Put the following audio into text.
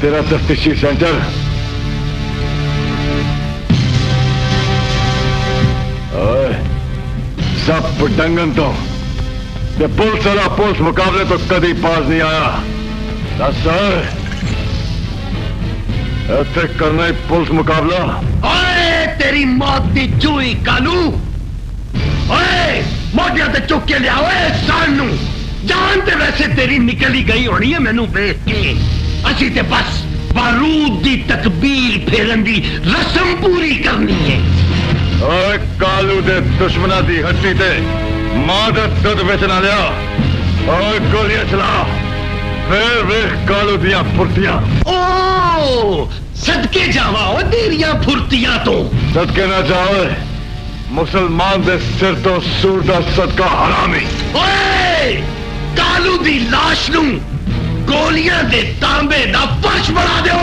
तेरा तफ्तीशी सेंटर। ओए, सब डंगन तो पुलिस मुकाबले तो कभी पास नहीं आया। सर ऐसे करना ही पुलिस मुकाबला। ओए तेरी मौत दी चूई कालू। ओए मोटिया ते चुक के लिया। ओए सानू जान ते वैसे तेरी निकली गई होनी है मैनू देख के। असी ते बस बारूद दी तकबीर फेरन दी रस्म पूरी करनी है। ओए कालू दे दुश्मना दी हट्टी ते मां दा दुध बेचना लिया। ओए गोलियां चला फिर वेख कालू दिया फुर्तियां। ओ सदके जावा ओ तेरिया फुर्तियां तो। सदके ना जाओ मुसलमान दे सिर तो सूर दा सदका हरामी। ओए कालू दी लाश नू गोलियां दे तांबे दा फर्श बना दो।